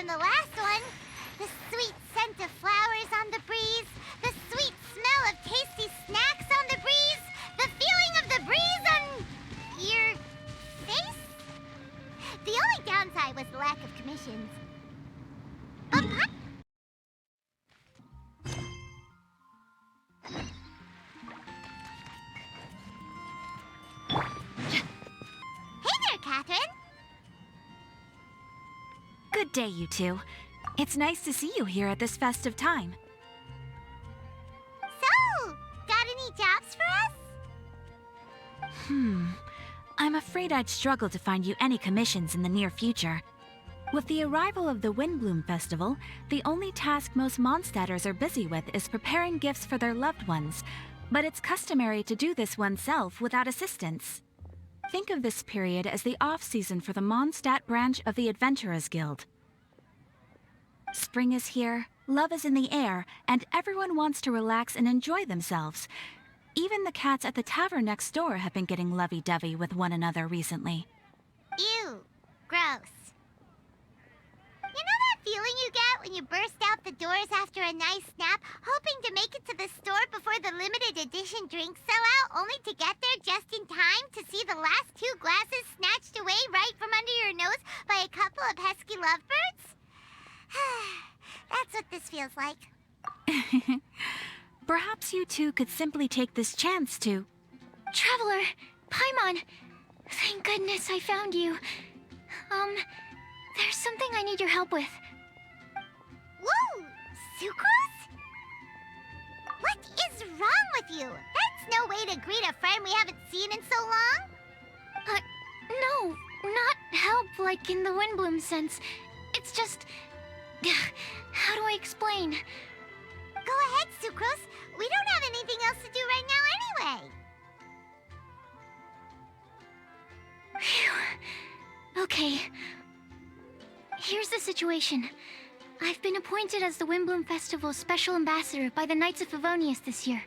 the last one. The sweet scent of flowers on the breeze, the sweet smell of tasty snacks on the breeze, the feeling of the breeze on your face? The only downside was the lack of commissions. But hey there, Catherine. Good day, you two. It's nice to see you here at this festive time. So, got any jobs for us? I'm afraid I'd struggle to find you any commissions in the near future. With the arrival of the Windblume Festival, the only task most Mondstadters are busy with is preparing gifts for their loved ones, but it's customary to do this oneself without assistance. Think of this period as the off-season for the Mondstadt branch of the Adventurers Guild. Spring is here, love is in the air, and everyone wants to relax and enjoy themselves. Even the cats at the tavern next door have been getting lovey-dovey with one another recently. Ew, gross. You know that feeling you get when you burst out the doors after a nice nap, hoping to make it to the store before the limited edition drinks sell out, only to get there just in time to see the last 2 glasses snatched away right from under your nose by a couple of pesky lovebirds? That's what this feels like. Perhaps you two could simply take this chance to... Traveler! Paimon! Thank goodness I found you. There's something I need your help with. Whoa! Sucrose? What is wrong with you? That's no way to greet a friend we haven't seen in so long. No, not help like in the Windblume sense. It's just... How do I explain? Go ahead, Sucrose. We don't have anything else to do right now anyway. Phew. Okay. Here's the situation. I've been appointed as the Windblume Festival's special ambassador by the Knights of Favonius this year.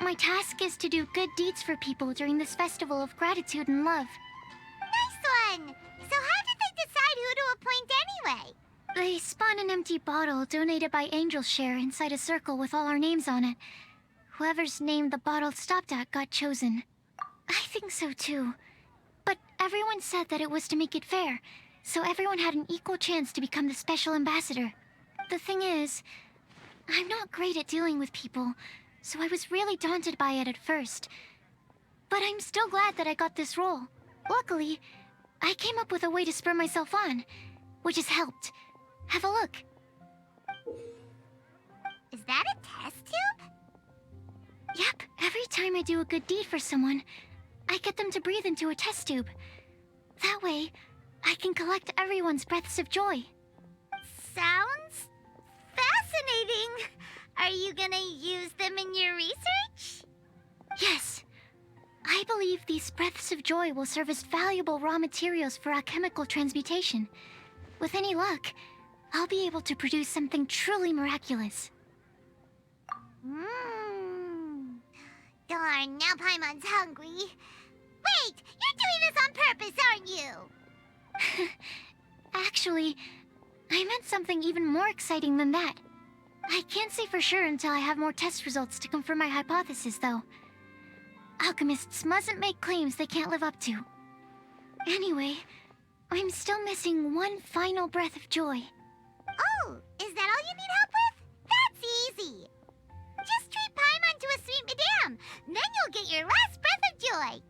My task is to do good deeds for people during this festival of gratitude and love. Nice one! So how did they decide who to appoint anyway? They spun an empty bottle donated by Angel's Share inside a circle with all our names on it. Whoever's name the bottle stopped at got chosen. I think so too. But everyone said that it was to make it fair, so everyone had an equal chance to become the special ambassador. The thing is, I'm not great at dealing with people, so I was really daunted by it at first. But I'm still glad that I got this role. Luckily, I came up with a way to spur myself on, which has helped. Have a look. Is that a test tube? Yep, every time I do a good deed for someone, I get them to breathe into a test tube. That way, I can collect everyone's breaths of joy. Sounds fascinating. Are you gonna use them in your research? Yes. I believe these breaths of joy will serve as valuable raw materials for alchemical transmutation. With any luck, I'll be able to produce something truly miraculous. Darn, now Paimon's hungry. Wait, you're doing this on purpose, aren't you? Actually, I meant something even more exciting than that. I can't say for sure until I have more test results to confirm my hypothesis, though. Alchemists mustn't make claims they can't live up to. Anyway, I'm still missing one final breath of joy. Oh, is that all you need help with? That's easy. Just treat Paimon to a sweet madame, then you'll get your last breath of joy.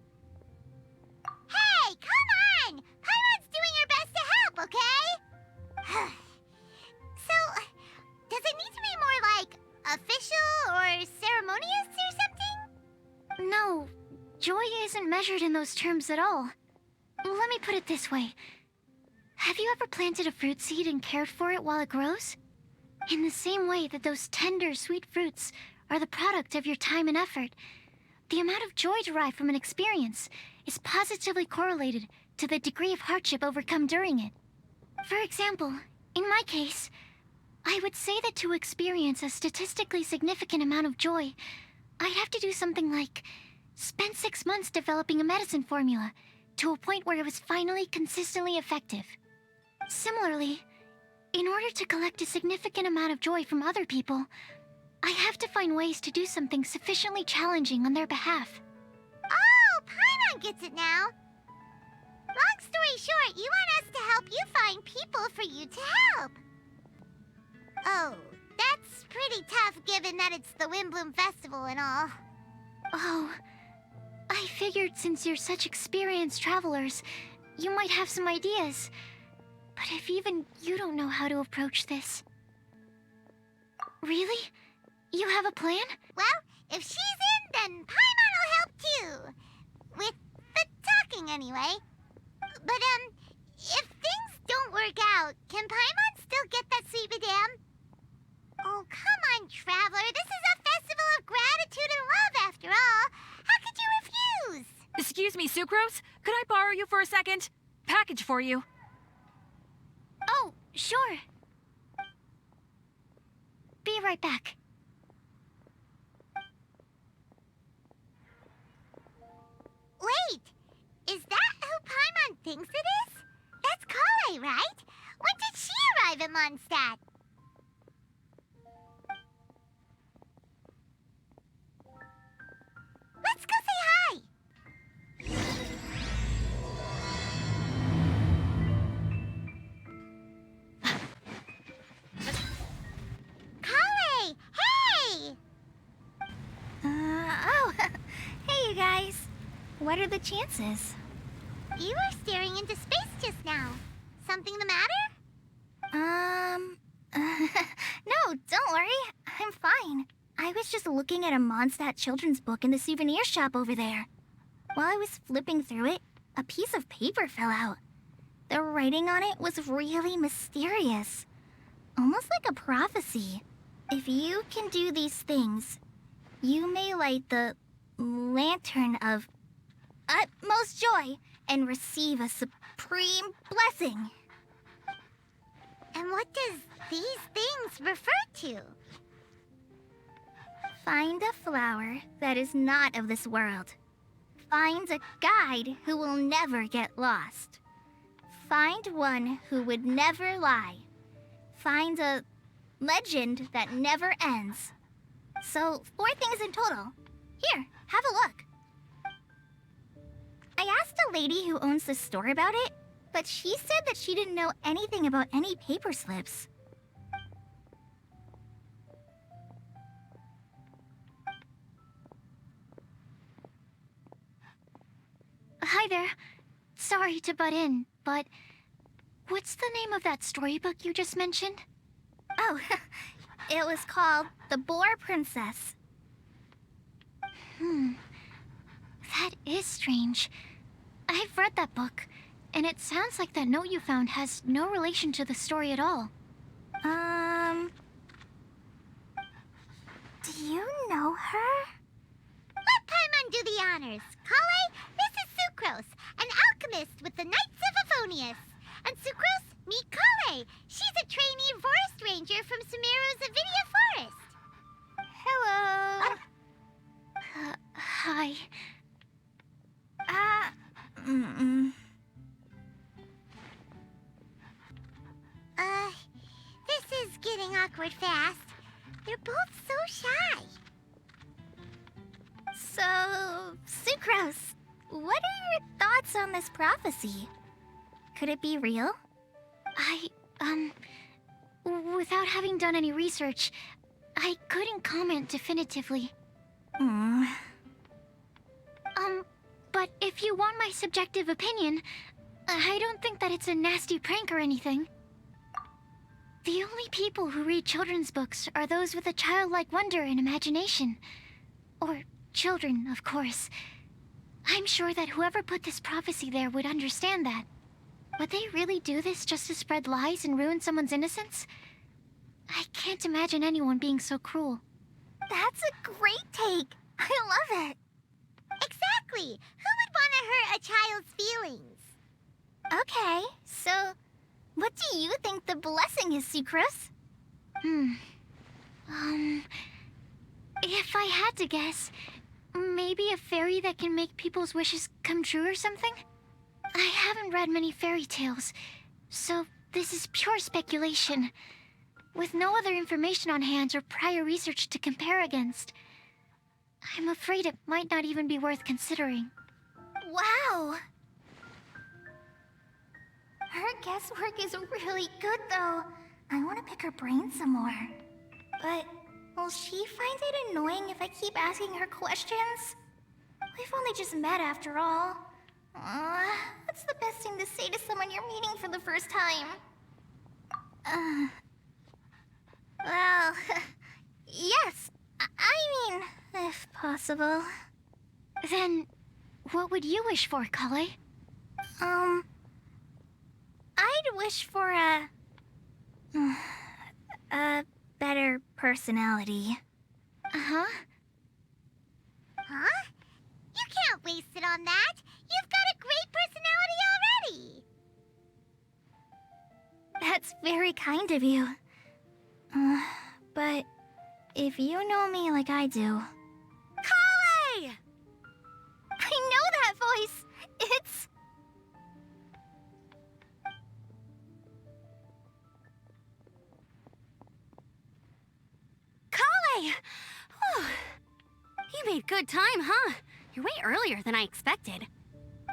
Hey, come on! Paimon's doing her best to help, okay? So, does it need to be more like official or ceremonious or something? No, joy isn't measured in those terms at all. Let me put it this way. Have you ever planted a fruit seed and cared for it while it grows? In the same way that those tender, sweet fruits are the product of your time and effort, the amount of joy derived from an experience is positively correlated to the degree of hardship overcome during it. For example, in my case, I would say that to experience a statistically significant amount of joy, I'd have to do something like spend 6 months developing a medicine formula to a point where it was finally consistently effective. Similarly, in order to collect a significant amount of joy from other people, I have to find ways to do something sufficiently challenging on their behalf. Oh, Paimon gets it now. Long story short, you want us to help you find people for you to help. Oh, that's pretty tough given that it's the Windblume Festival and all. Oh, I figured since you're such experienced travelers, you might have some ideas. But if even you don't know how to approach this... Really? You have a plan? Well, if she's in, then Paimon will help too. With the talking, anyway. But, if things don't work out, can Paimon still get that sweet madame? Oh, come on, Traveler. This is a festival of gratitude and love, after all. How could you refuse? Excuse me, Sucrose? Could I borrow you for a second? Package for you. Oh, sure. Be right back. Wait, is that who Paimon thinks it is? That's Kale, right? When did she arrive at Mondstadt? Let's go say hi! Kale! Hey! Oh, hey you guys. What are the chances? You were staring into space just now. Something the matter? No, don't worry. I'm fine. I was just looking at a Mondstadt children's book in the souvenir shop over there. While I was flipping through it, a piece of paper fell out. The writing on it was really mysterious. Almost like a prophecy. If you can do these things, you may light the lantern of utmost joy and receive a supreme blessing. And what does these things refer to? Find a flower that is not of this world. Find a guide who will never get lost. Find one who would never lie. Find a legend that never ends. So, 4 things in total. Here, have a look. I asked a lady who owns the store about it, but she said that she didn't know anything about any paper slips. Hi there. Sorry to butt in, but what's the name of that storybook you just mentioned? Oh, it was called The Boar Princess. That is strange. I've read that book, and it sounds like that note you found has no relation to the story at all. Do you know her? Let Paimon do the honors. Kale, this is Sucrose, an alchemist with the Knights of Favonius. And Sucrose, meet Kale. She's a trainee forest ranger from Sumeru's Avidia Forest. Hello. Hi. This is getting awkward fast. They're both so shy. So, Sucrose, what are your thoughts on this prophecy? Could it be real? Without having done any research, I couldn't comment definitively. But if you want my subjective opinion, I don't think that it's a nasty prank or anything. The only people who read children's books are those with a childlike wonder and imagination. Or children, of course. I'm sure that whoever put this prophecy there would understand that. Would they really do this just to spread lies and ruin someone's innocence? I can't imagine anyone being so cruel. That's a great take. I love it. Exactly. Who would want to hurt a child's feelings? Okay, so what do you think the blessing is, Sucrose? If I had to guess, maybe a fairy that can make people's wishes come true or something? I haven't read many fairy tales, so This is pure speculation. With no other information on hand or prior research to compare against, I'm afraid it might not even be worth considering. Wow! Her guesswork is really good, though. I want to pick her brain some more. But will she find it annoying if I keep asking her questions? We've only just met after all. What's the best thing to say to someone you're meeting for the first time? Well, yes. I mean, if possible. Then, what would you wish for, Kale? I'd wish for a better personality. Uh-huh. Huh? You can't waste it on that. You've got a great personality already. That's very kind of you. But if you know me like I do... Kale! I know that voice. It's... Kale! Whew. You made good time, huh? You're way earlier than I expected.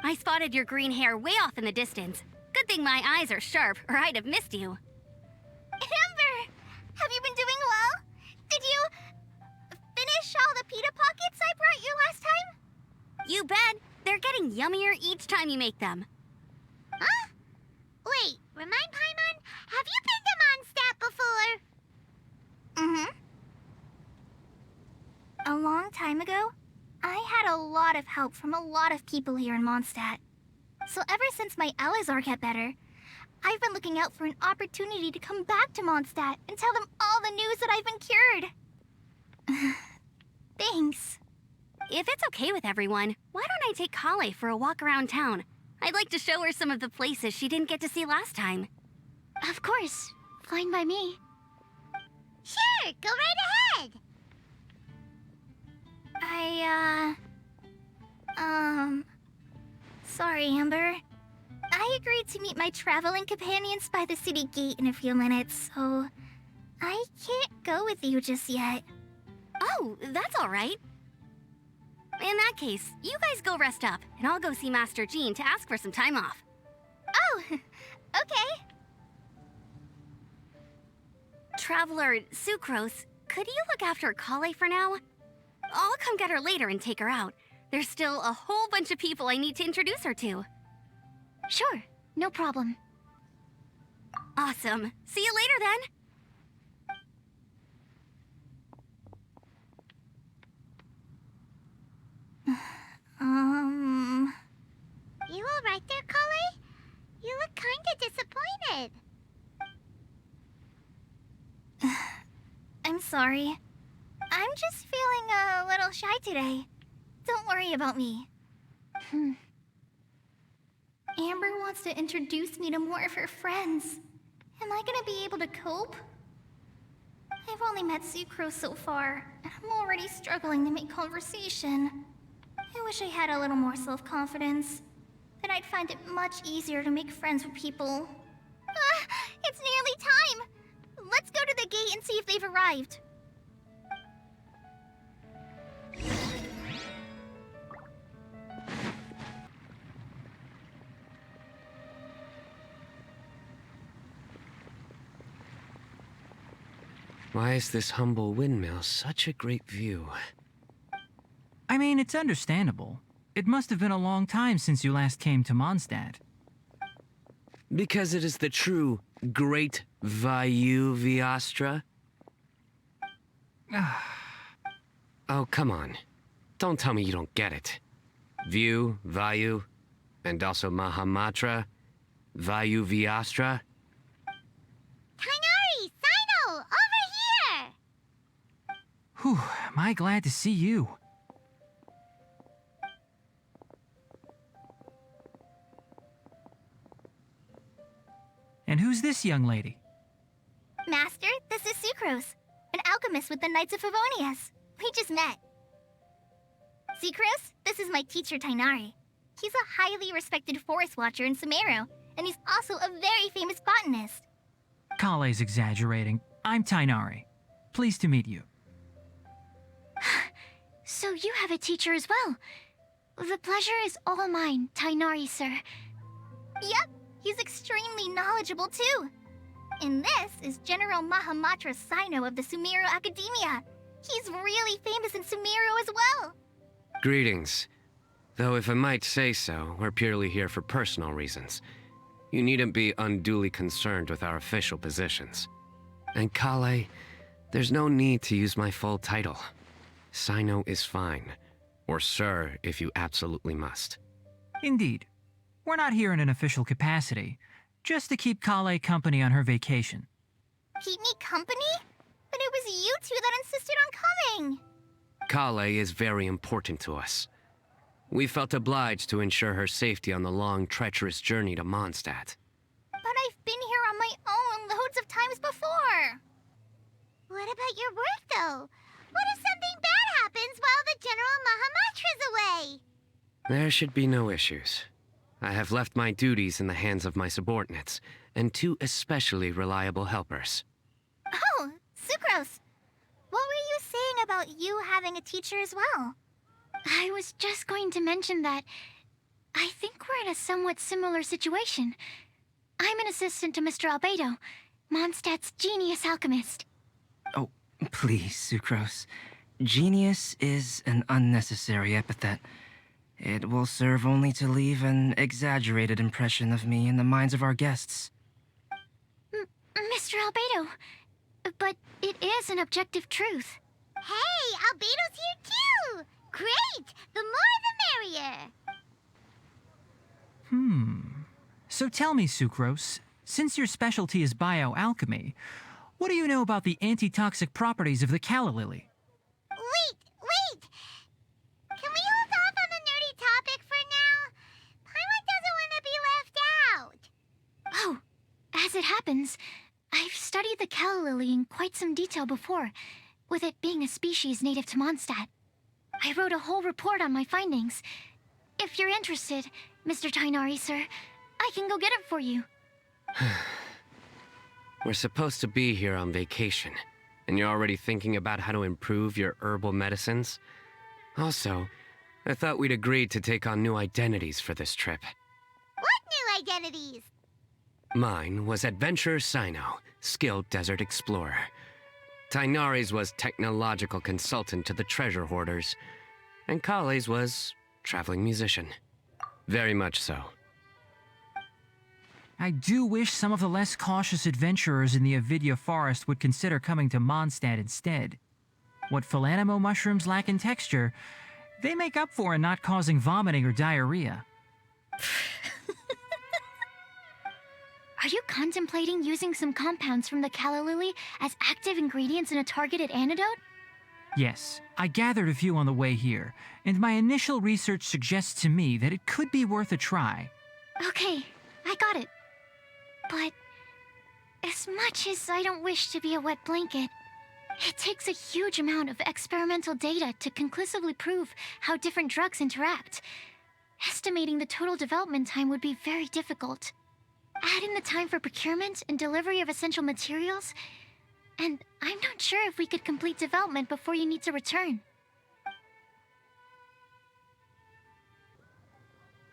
I spotted your green hair way off in the distance. Good thing my eyes are sharp, or I'd have missed you. Amber! Have you been doing well? Did you finish all the pita pockets I brought you last time? You bet. They're getting yummier each time you make them. Huh? Wait, remind Paimon, have you been to Mondstadt before? Mm-hmm. A long time ago, I had a lot of help from a lot of people here in Mondstadt. So ever since my Elazar got better, I've been looking out for an opportunity to come back to Mondstadt and tell them all the news that I've been cured. Thanks. If it's okay with everyone, why don't I take Kale for a walk around town? I'd like to show her some of the places she didn't get to see last time. Of course. Fine by me. Sure, go right ahead. Sorry, Amber. I agreed to meet my traveling companions by the city gate in a few minutes, so I can't go with you just yet. Oh, that's all right. In that case, you guys go rest up, and I'll go see Master Jean to ask for some time off. Oh, okay. Traveler Sucrose, could you look after Kale for now? I'll come get her later and take her out. There's still a whole bunch of people I need to introduce her to. Sure, no problem. Awesome. See you later then. You all right there, Kale? You look kinda disappointed. I'm sorry. I'm just feeling a little shy today. Don't worry about me. Amber wants to introduce me to more of her friends. Am I gonna be able to cope? I've only met Sucrose so far, and I'm already struggling to make conversation. I wish I had a little more self-confidence. Then I'd find it much easier to make friends with people. It's nearly time! Let's go to the gate and see if they've arrived. Why is this humble windmill such a great view? I mean, it's understandable. It must have been a long time since you last came to Mondstadt. Because it is the true Great Vayu Viastra? Oh, come on. Don't tell me you don't get it. View, Vayu, and also Mahamatra, Vayu Viastra. Tainari! Sino! Over here! Whew, am I glad to see you. And who's this young lady? Master, this is Sucrose, an alchemist with the Knights of Favonius. We just met. Sucrose, this is my teacher Tainari. He's a highly respected forest watcher in Sumeru, and he's also a very famous botanist. Kale's exaggerating. I'm Tainari. Pleased to meet you. So you have a teacher as well. The pleasure is all mine, Tainari, sir. Yep, he's extremely knowledgeable too. And this is General Mahamatra Sino of the Sumeru Academia. He's really famous in Sumeru as well. Greetings. Though if I might say so, we're purely here for personal reasons. You needn't be unduly concerned with our official positions. And Kale, there's no need to use my full title. Sino is fine. Or sir, if you absolutely must. Indeed. We're not here in an official capacity, just to keep Kale company on her vacation. Keep me company? But it was you two that insisted on coming. Kale is very important to us. We felt obliged to ensure her safety on the long, treacherous journey to Mondstadt. But I've been here on my own loads of times before. What about your work, though? What if something bad happens while the General Mahamatra's away? There should be no issues. I have left my duties in the hands of my subordinates, and 2 especially reliable helpers. Oh, Sucrose. What were you saying about you having a teacher as well? I was just going to mention that I think we're in a somewhat similar situation. I'm an assistant to Mr. Albedo, Mondstadt's genius alchemist. Oh, please, Sucrose. Genius is an unnecessary epithet. It will serve only to leave an exaggerated impression of me in the minds of our guests. Mr. Albedo, but it is an objective truth. Hey, Albedo's here too! Great! The more the merrier! So tell me, Sucrose, since your specialty is bioalchemy, what do you know about the antitoxic properties of the calla lily? Wait! Can we hold off on the nerdy topic for now? Paimon doesn't want to be left out. Oh, as it happens, I've studied the calla lily in quite some detail before, with it being a species native to Mondstadt. I wrote a whole report on my findings. If you're interested, Mr. Tainari, sir, I can go get it for you. We're supposed to be here on vacation, and you're already thinking about how to improve your herbal medicines? Also, I thought we'd agreed to take on new identities for this trip. What new identities? Mine was Adventurer Sino, skilled desert explorer. Tainari's was technological consultant to the treasure hoarders, and Kale's was traveling musician. Very much so. I do wish some of the less cautious adventurers in the Avidya forest would consider coming to Mondstadt instead. What Philanimo mushrooms lack in texture, they make up for in not causing vomiting or diarrhea. Are you contemplating using some compounds from the calla lily as active ingredients in a targeted antidote? Yes, I gathered a few on the way here, and my initial research suggests to me that it could be worth a try. Okay, I got it. But as much as I don't wish to be a wet blanket, it takes a huge amount of experimental data to conclusively prove how different drugs interact. Estimating the total development time would be very difficult. Add in the time for procurement and delivery of essential materials, and I'm not sure if we could complete development before you need to return.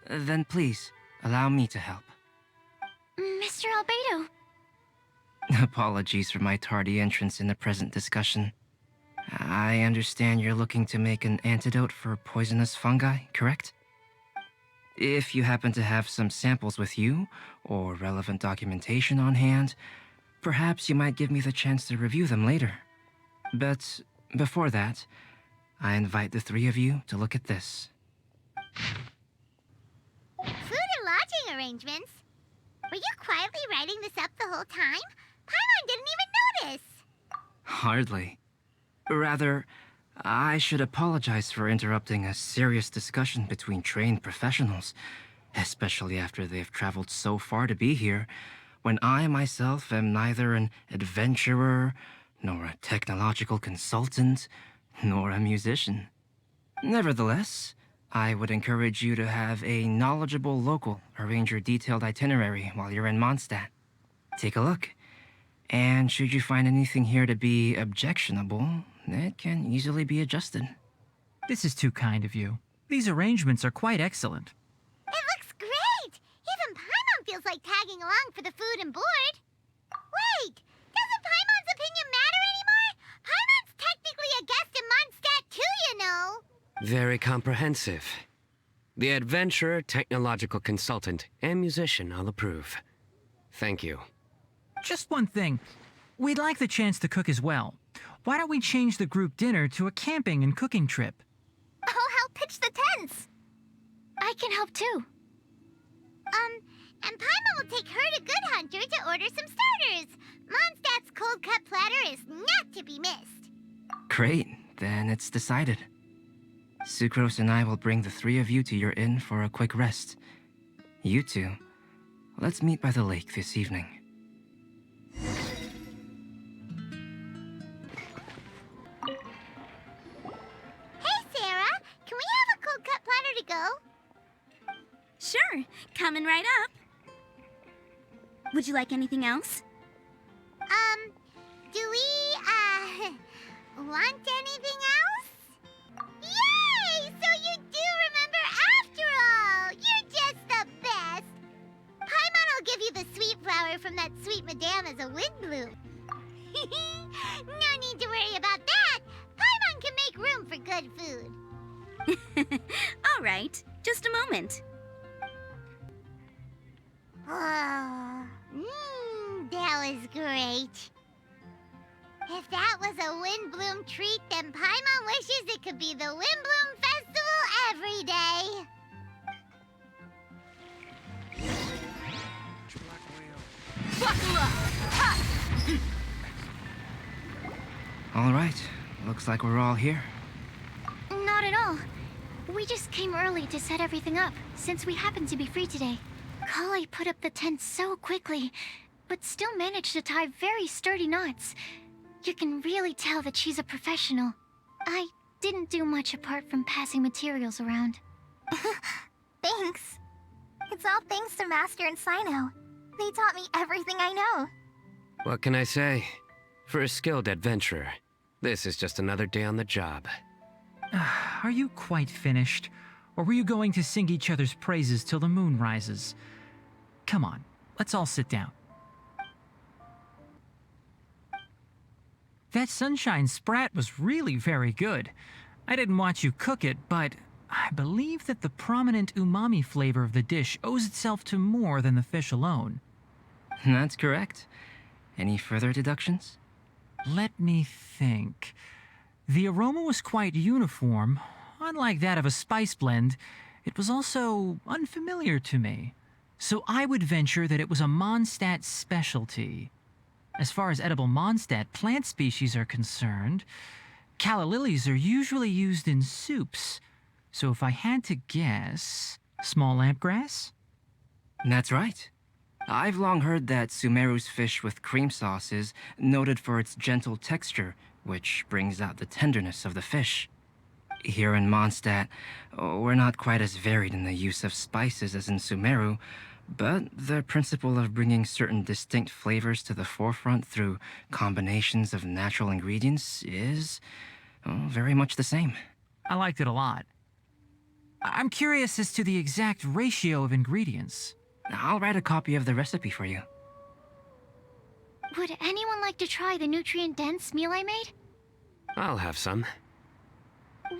Then please, allow me to help. Mr. Albedo. Apologies for my tardy entrance in the present discussion. I understand you're looking to make an antidote for poisonous fungi, correct? If you happen to have some samples with you, or relevant documentation on hand, perhaps you might give me the chance to review them later. But before that, I invite the 3 of you to look at this. Food and lodging arrangements? Were you quietly writing this up the whole time? Paimon didn't even notice! Hardly. Rather, I should apologize for interrupting a serious discussion between trained professionals, especially after they've traveled so far to be here, when I myself am neither an adventurer, nor a technological consultant, nor a musician. Nevertheless, I would encourage you to have a knowledgeable local arrange your detailed itinerary while you're in Mondstadt. Take a look. And should you find anything here to be objectionable, it can easily be adjusted. This is too kind of you. These arrangements are quite excellent. It looks great! Even Paimon feels like tagging along for the food and board. Wait! Doesn't Paimon's opinion matter anymore? Paimon's technically a guest in Mondstadt too, you know! Very comprehensive. The adventurer, technological consultant, and musician all approve. Thank you. Just one thing. We'd like the chance to cook as well. Why don't we change the group dinner to a camping and cooking trip? I'll help pitch the tents! I can help too. And Paimon will take her to Good Hunter to order some starters. Mondstadt's cold-cut platter is not to be missed. Great, then it's decided. Sucrose and I will bring the three of you to your inn for a quick rest. You two, let's meet by the lake this evening. Hey, Sarah! Can we have a cold-cut platter to go? Sure, coming right up. Would you like anything else? Do we, want anything else? Yay! So you do remember after all! You're just the best! Paimon will give you the sweet flower from that sweet madame as a Windblume. No need to worry about that! Paimon can make room for good food. All right, just a moment. Oh, that was great. If that was a Windblume treat, then Paimon wishes it could be the Windblume Festival every day. Buckle up! Ha! All right, looks like we're all here. Not at all. We just came early to set everything up, since we happen to be free today. Kale put up the tent so quickly, but still managed to tie very sturdy knots. You can really tell that she's a professional. I didn't do much apart from passing materials around. Thanks. It's all thanks to Master and Sino. They taught me everything I know. What can I say? For a skilled adventurer, this is just another day on the job. Are you quite finished? Or were you going to sing each other's praises till the moon rises? Come on, let's all sit down. That sunshine sprat was really very good. I didn't watch you cook it, but I believe that the prominent umami flavor of the dish owes itself to more than the fish alone. That's correct. Any further deductions? Let me think. The aroma was quite uniform. Unlike that of a spice blend, it was also unfamiliar to me. So I would venture that it was a Mondstadt specialty. As far as edible Mondstadt plant species are concerned, calla lilies are usually used in soups. So if I had to guess, small lampgrass? That's right. I've long heard that Sumeru's fish with cream sauce is noted for its gentle texture, which brings out the tenderness of the fish. Here in Mondstadt, we're not quite as varied in the use of spices as in Sumeru, but the principle of bringing certain distinct flavors to the forefront through combinations of natural ingredients is very much the same. I liked it a lot. I'm curious as to the exact ratio of ingredients. I'll write a copy of the recipe for you. Would anyone like to try the nutrient-dense meal I made? I'll have some.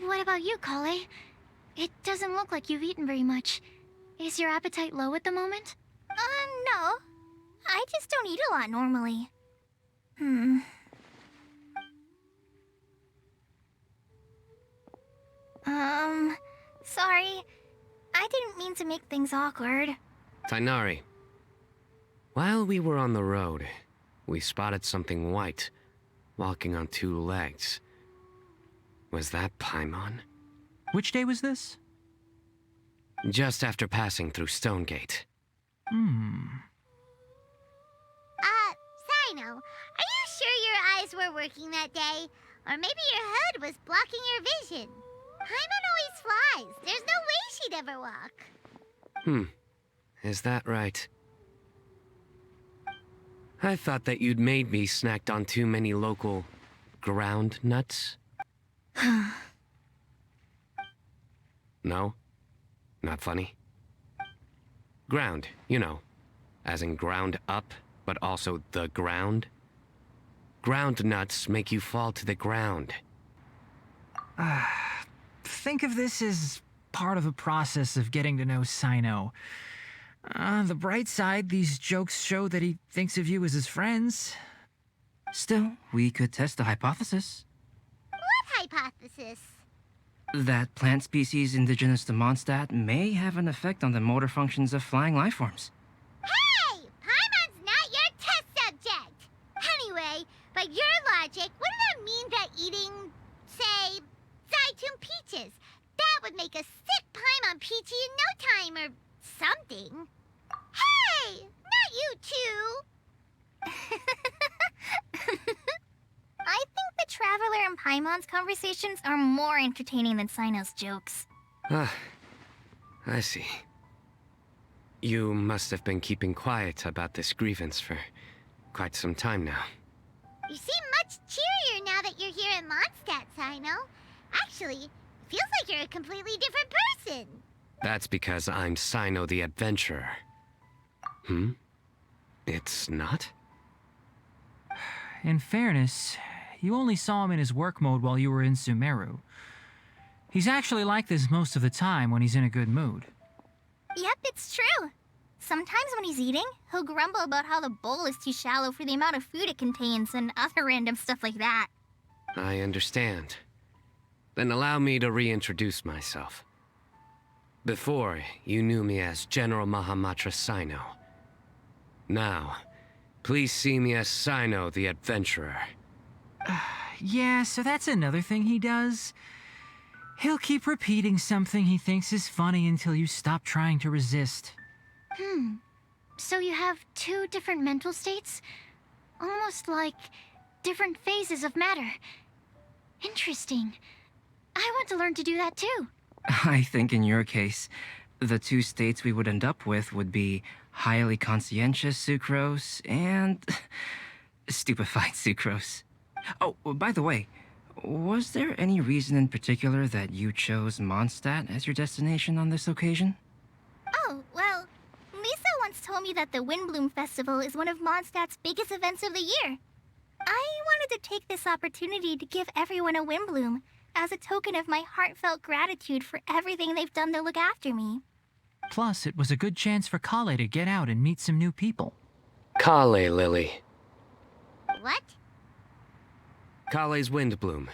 What about you, Kale? It doesn't look like you've eaten very much. Is your appetite low at the moment? No. I just don't eat a lot normally. Sorry. I didn't mean to make things awkward. Tainari. While we were on the road, we spotted something white, walking on two legs. Was that Paimon? Which day was this? Just after passing through Stonegate. Sino, are you sure your eyes were working that day? Or maybe your hood was blocking your vision? Paimon always flies. There's no way she'd ever walk. Is that right? I thought that you'd made me snacked on too many local ground nuts. No? Not funny? Ground, you know. As in ground up, but also the ground. Ground nuts make you fall to the ground. Think of this as part of the process of getting to know Sino. On the bright side, these jokes show that he thinks of you as his friends. Still, we could test the hypothesis. What hypothesis? That plant species indigenous to Mondstadt may have an effect on the motor functions of flying lifeforms. Hey! Paimon's not your test subject! Anyway, by your logic, wouldn't that mean that eating, say, Zaitun peaches, that would make a sick Paimon peachy in no time or something? Hey! Not you two! I think the Traveler and Paimon's conversations are more entertaining than Sino's jokes. Ah, I see. You must have been keeping quiet about this grievance for quite some time now. You seem much cheerier now that you're here in Mondstadt, Sino. Actually, it feels like you're a completely different person. That's because I'm Sino the Adventurer. It's not? In fairness, you only saw him in his work mode while you were in Sumeru. He's actually like this most of the time when he's in a good mood. Yep, it's true. Sometimes when he's eating, he'll grumble about how the bowl is too shallow for the amount of food it contains and other random stuff like that. I understand. Then allow me to reintroduce myself. Before, you knew me as General Mahamatra Sino. Now, please see me as Sino the Adventurer. Yeah, so that's another thing he does. He'll keep repeating something he thinks is funny until you stop trying to resist. So you have two different mental states? Almost like different phases of matter. Interesting. I want to learn to do that too. I think in your case, the two states we would end up with would be highly conscientious sucrose and stupefied sucrose. Oh, by the way, was there any reason in particular that you chose Mondstadt as your destination on this occasion? Oh, well, Lisa once told me that the Windblume Festival is one of Mondstadt's biggest events of the year. I wanted to take this opportunity to give everyone a Windblume as a token of my heartfelt gratitude for everything they've done to look after me. Plus, it was a good chance for Kale to get out and meet some new people. Kale Lily. What? Kale's Windblume.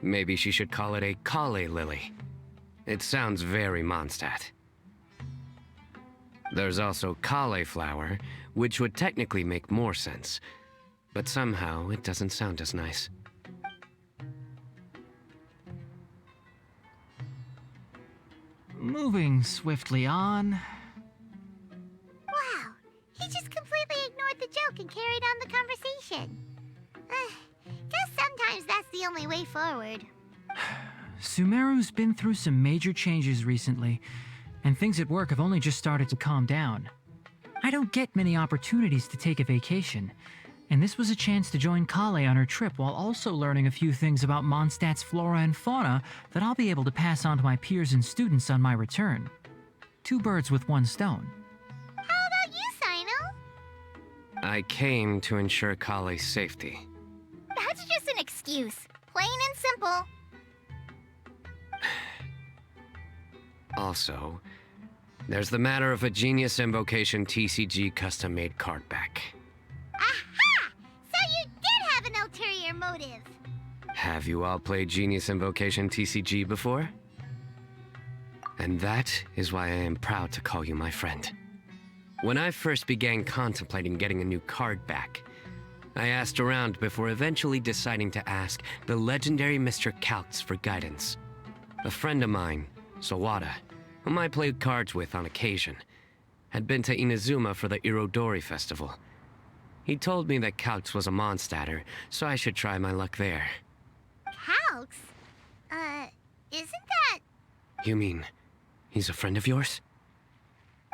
Maybe she should call it a Kale Lily. It sounds very Mondstadt. There's also cauliflower, which would technically make more sense. But somehow, it doesn't sound as nice. Moving swiftly on. Wow, he just completely ignored the joke and carried on the conversation. Guess sometimes that's the only way forward. Sumeru's been through some major changes recently, and things at work have only just started to calm down. I don't get many opportunities to take a vacation, and this was a chance to join Kale on her trip while also learning a few things about Mondstadt's flora and fauna that I'll be able to pass on to my peers and students on my return. Two birds with one stone. How about you, Sino? I came to ensure Kale's safety. That's just an excuse. Plain and simple. Also, there's the matter of a Genius Invocation TCG custom-made card back. Aha! So you did have an ulterior motive. Have you all played Genius Invocation TCG before? And that is why I am proud to call you my friend. When I first began contemplating getting a new card back, I asked around before eventually deciding to ask the legendary Mr. Kaltz for guidance. A friend of mine, Sawada, whom I played cards with on occasion, had been to Inazuma for the Irodori Festival. He told me that Kaltz was a Mondstadter, so I should try my luck there. Calx? Isn't that... You mean, he's a friend of yours?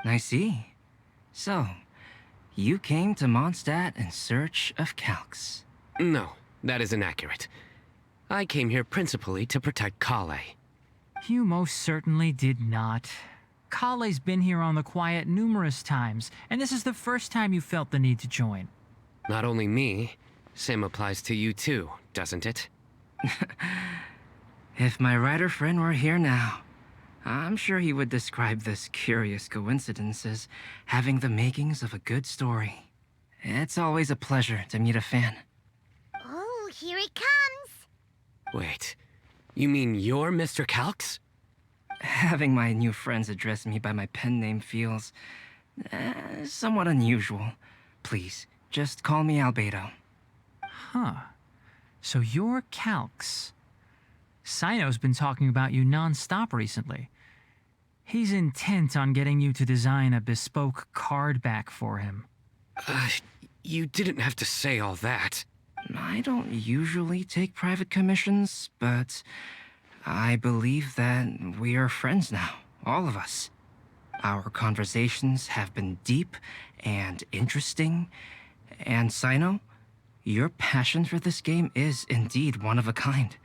I see. So, you came to Mondstadt in search of Calx. No, that is inaccurate. I came here principally to protect Kale. You most certainly did not. Kale's been here on the quiet numerous times, and this is the first time you felt the need to join. Not only me, same applies to you too, doesn't it? If my writer friend were here now, I'm sure he would describe this curious coincidence as having the makings of a good story. It's always a pleasure to meet a fan. Oh, here he comes. Wait, you mean you're Mr. Calx? Having my new friends address me by my pen name feels somewhat unusual. Please, just call me Albedo. Huh. So you're Calx. Sino's been talking about you non-stop recently. He's intent on getting you to design a bespoke card back for him. You didn't have to say all that. I don't usually take private commissions, but I believe that we are friends now, all of us. Our conversations have been deep and interesting, and Sino, your passion for this game is indeed one of a kind.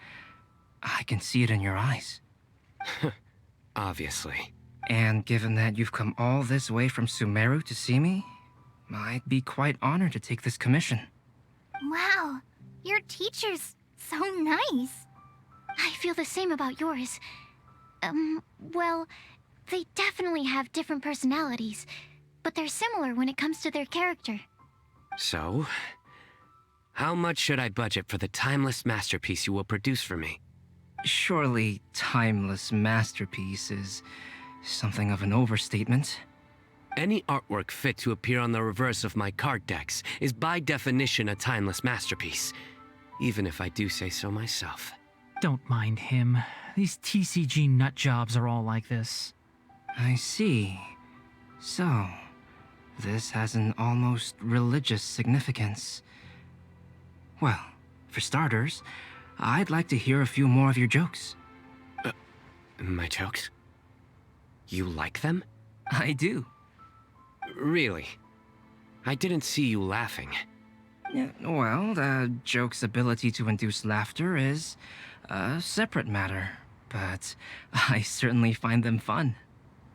I can see it in your eyes. Obviously. And given that you've come all this way from Sumeru to see me, I'd be quite honored to take this commission. Wow, your teacher's so nice. I feel the same about yours. Well, they definitely have different personalities, but they're similar when it comes to their character. So, how much should I budget for the timeless masterpiece you will produce for me? Surely, timeless masterpiece is something of an overstatement. Any artwork fit to appear on the reverse of my card decks is by definition a timeless masterpiece, even if I do say so myself. Don't mind him. These TCG nut jobs are all like this. I see. So, this has an almost religious significance. Well, for starters, I'd like to hear a few more of your jokes. My jokes? You like them? I do. Really? I didn't see you laughing. Yeah, well, the joke's ability to induce laughter is a separate matter, but I certainly find them fun.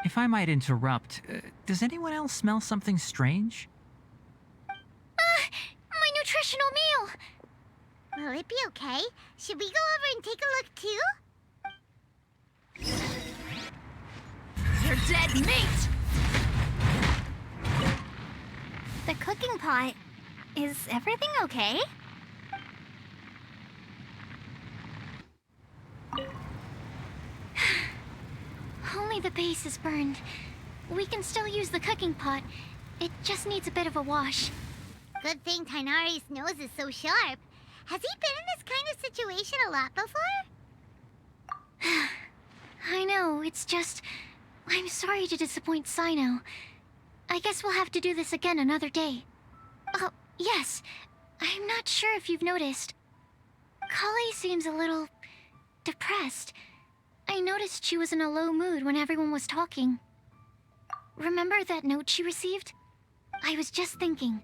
If I might interrupt, does anyone else smell something strange? My nutritional meal! Will it be okay? Should we go over and take a look too? You're dead meat! The cooking pot. Is everything okay? Only the base is burned. We can still use the cooking pot. It just needs a bit of a wash. Good thing Tainari's nose is so sharp. Has he been in this kind of situation a lot before? I know, it's just... I'm sorry to disappoint Sino. I guess we'll have to do this again another day. Oh, yes. I'm not sure if you've noticed. Kale seems a little... depressed. I noticed she was in a low mood when everyone was talking. Remember that note she received? I was just thinking.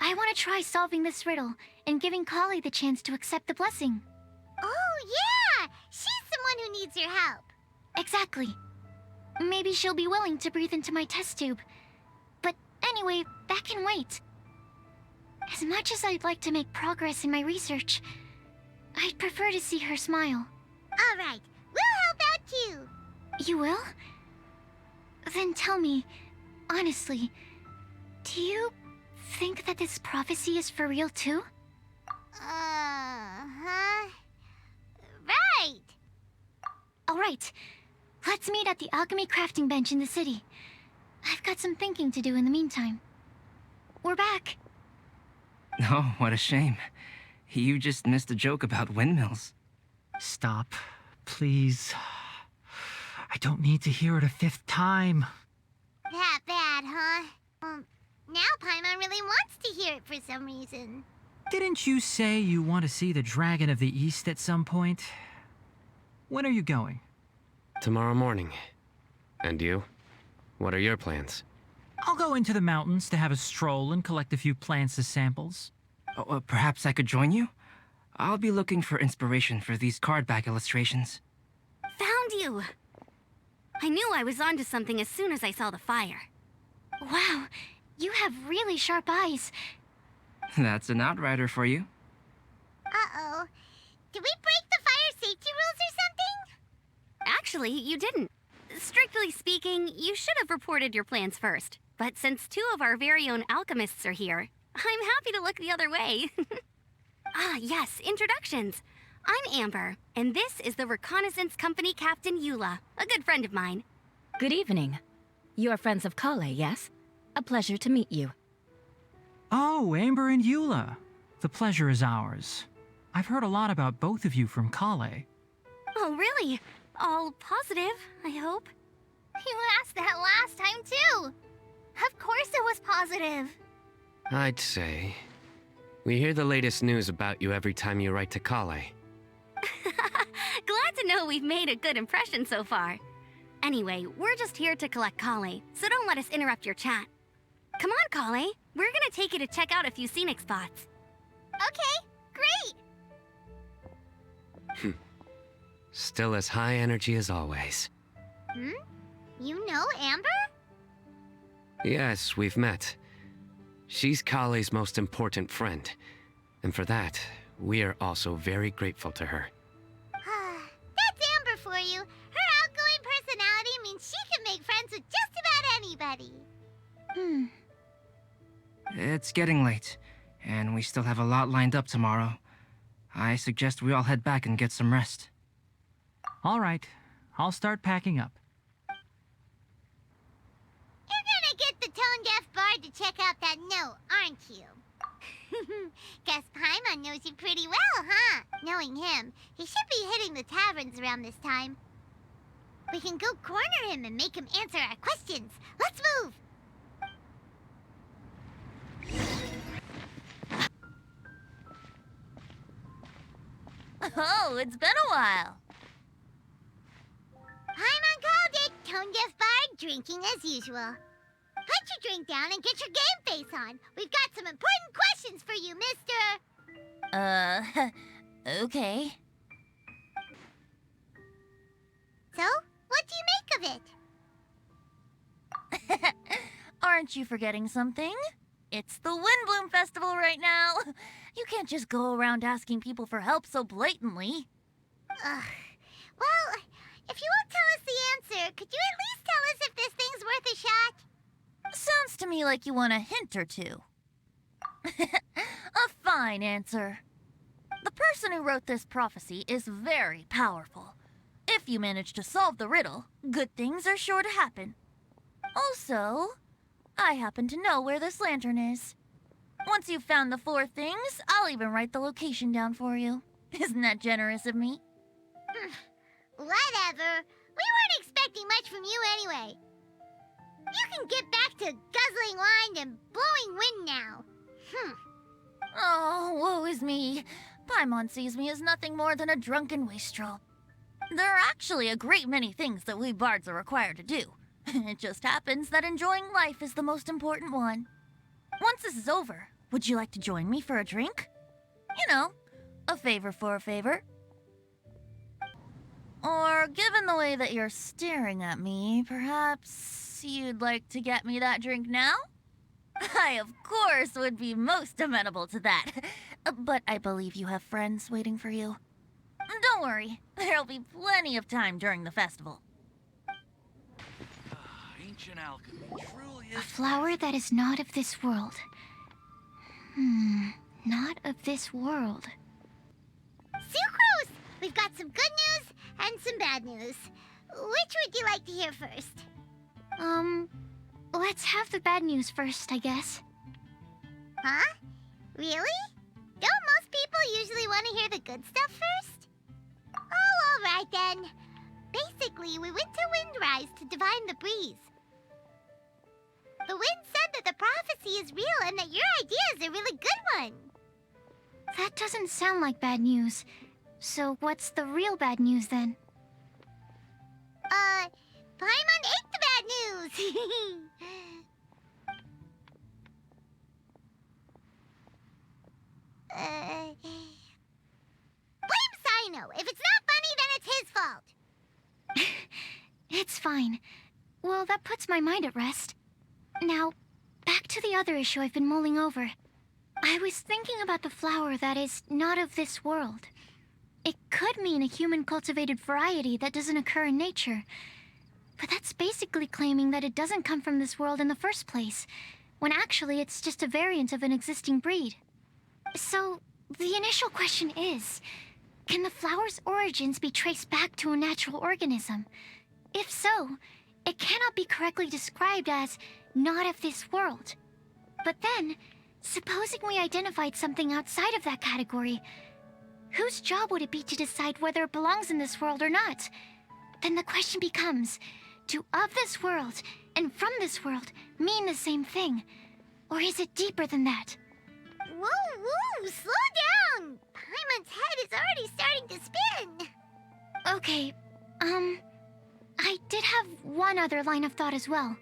I want to try solving this riddle and giving Kale the chance to accept the blessing. Oh, yeah! She's someone who needs your help. Exactly. Maybe she'll be willing to breathe into my test tube. But anyway, that can wait. As much as I'd like to make progress in my research, I'd prefer to see her smile. All right, we'll help out too. You will? Then tell me, honestly, do you think that this prophecy is for real too? Uh-huh. Right! Alright, let's meet at the alchemy crafting bench in the city. I've got some thinking to do in the meantime. We're back. Oh, what a shame. You just missed a joke about windmills. Stop, please. I don't need to hear it a fifth time. That bad, huh? Now Paimon really wants to hear it for some reason. Didn't you say you want to see the Dragon of the East at some point? When are you going? Tomorrow morning. And you? What are your plans? I'll go into the mountains to have a stroll and collect a few plants as samples. Oh, perhaps I could join you? I'll be looking for inspiration for these card back illustrations. Found you! I knew I was onto something as soon as I saw the fire. Wow, you have really sharp eyes. That's an outrider for you. Uh-oh. Did we break the fire safety rules or something? Actually, you didn't. Strictly speaking, you should have reported your plans first. But since two of our very own alchemists are here, I'm happy to look the other way. Yes, introductions. I'm Amber, and this is the Reconnaissance Company Captain Eula, a good friend of mine. Good evening. You are friends of Kale, yes? A pleasure to meet you. Oh, Amber and Eula. The pleasure is ours. I've heard a lot about both of you from Kale. Oh, really? All positive, I hope. You asked that last time, too. Of course it was positive. I'd say. We hear the latest news about you every time you write to Kale. Glad to know we've made a good impression so far. Anyway, we're just here to collect Kale, so don't let us interrupt your chat. Come on, Kale. We're gonna take you to check out a few scenic spots. Okay, great. Still as high energy as always. You know Amber? Yes, we've met. She's Kale's most important friend. And for that, we are also very grateful to her. That's Amber for you. Her outgoing personality means she can make friends with just about anybody. It's getting late, and we still have a lot lined up tomorrow. I suggest we all head back and get some rest. All right, I'll start packing up. You're gonna get the tone-deaf bard to check out that note, aren't you? Guess Paimon knows you pretty well, huh? Knowing him, he should be hitting the taverns around this time. We can go corner him and make him answer our questions. Let's move! Oh, it's been a while. Paimon called it, tone-deaf bard, drinking as usual. Put your drink down and get your game face on. We've got some important questions for you, mister. Okay. So, what do you make of it? Aren't you forgetting something? It's the Windblume Festival right now. You can't just go around asking people for help so blatantly. Ugh. Well, if you won't tell us the answer, could you at least tell us if this thing's worth a shot? Sounds to me like you want a hint or two. A fine answer. The person who wrote this prophecy is very powerful. If you manage to solve the riddle, good things are sure to happen. Also, I happen to know where this lantern is. Once you've found the 4 things, I'll even write the location down for you. Isn't that generous of me? Whatever. We weren't expecting much from you anyway. You can get back to guzzling wine and blowing wind now. Oh, woe is me. Paimon sees me as nothing more than a drunken wastrel. There are actually a great many things that we bards are required to do. It just happens that enjoying life is the most important one. Once this is over, would you like to join me for a drink? You know, a favor for a favor. Or, given the way that you're staring at me, perhaps you'd like to get me that drink now? I, of course, would be most amenable to that. But I believe you have friends waiting for you. Don't worry, there'll be plenty of time during the festival. Ancient alchemy truly A is. flower that is not of this world. Not of this world. Sucrose! We've got some good news and some bad news. Which would you like to hear first? Let's have the bad news first, I guess. Huh? Really? Don't most people usually want to hear the good stuff first? Oh, all right then. Basically, we went to Windrise to divine the breeze. The wind said that the prophecy is real and that your idea is a really good one. That doesn't sound like bad news. So what's the real bad news then? Paimon ate the bad news! Blame Sino! If it's not funny, then it's his fault! It's fine. Well, that puts my mind at rest. Now, back to the other issue I've been mulling over. I was thinking about the flower that is not of this world. It could mean a human-cultivated variety that doesn't occur in nature. But that's basically claiming that it doesn't come from this world in the first place, when actually it's just a variant of an existing breed. So, the initial question is, can the flower's origins be traced back to a natural organism? If so, it cannot be correctly described as not of this world. But then, supposing we identified something outside of that category, whose job would it be to decide whether it belongs in this world or not? Then the question becomes, do of this world and from this world mean the same thing? Or is it deeper than that? Whoa, whoa, slow down! Paimon's head is already starting to spin! Okay, I did have one other line of thought as well.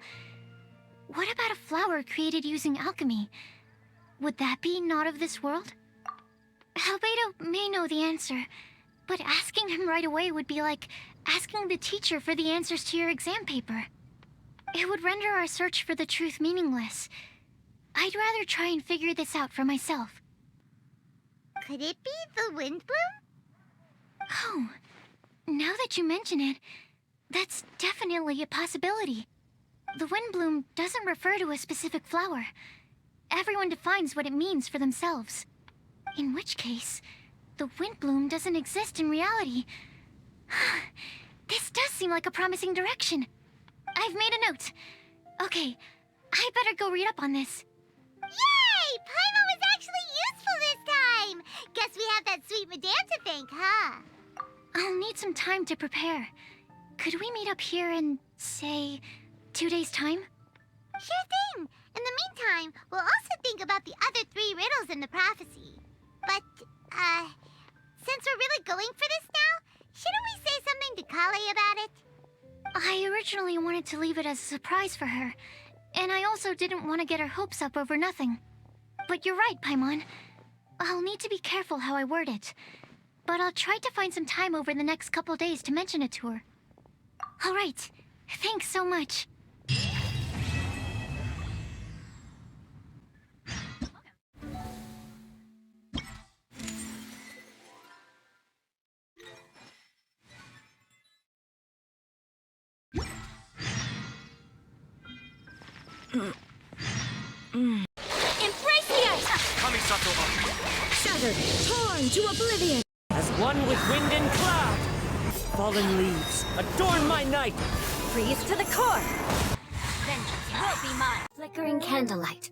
What about a flower created using alchemy? Would that be not of this world? Albedo may know the answer, but asking him right away would be like asking the teacher for the answers to your exam paper. It would render our search for the truth meaningless. I'd rather try and figure this out for myself. Could it be the Windblume? Oh, now that you mention it, that's definitely a possibility. The Windblume doesn't refer to a specific flower. Everyone defines what it means for themselves. In which case, the Windblume doesn't exist in reality. This does seem like a promising direction. I've made a note. Okay, I better go read up on this. Yay! Paimon was actually useful this time! Guess we have that sweet madame to thank, huh? I'll need some time to prepare. Could we meet up here in, say, 2 days' time? Sure thing! In the meantime, we'll also think about the other 3 riddles in the prophecy. But, since we're really going for this now, shouldn't we say something to Kale about it? I originally wanted to leave it as a surprise for her, and I also didn't want to get her hopes up over nothing. But you're right, Paimon. I'll need to be careful how I word it. But I'll try to find some time over the next couple days to mention it to her. All right. Thanks so much. Embrace the ice! Shattered, torn to oblivion! As one with wind and cloud! Fallen leaves, adorn my night! Freeze to the core! Vengeance will be mine. Flickering candlelight.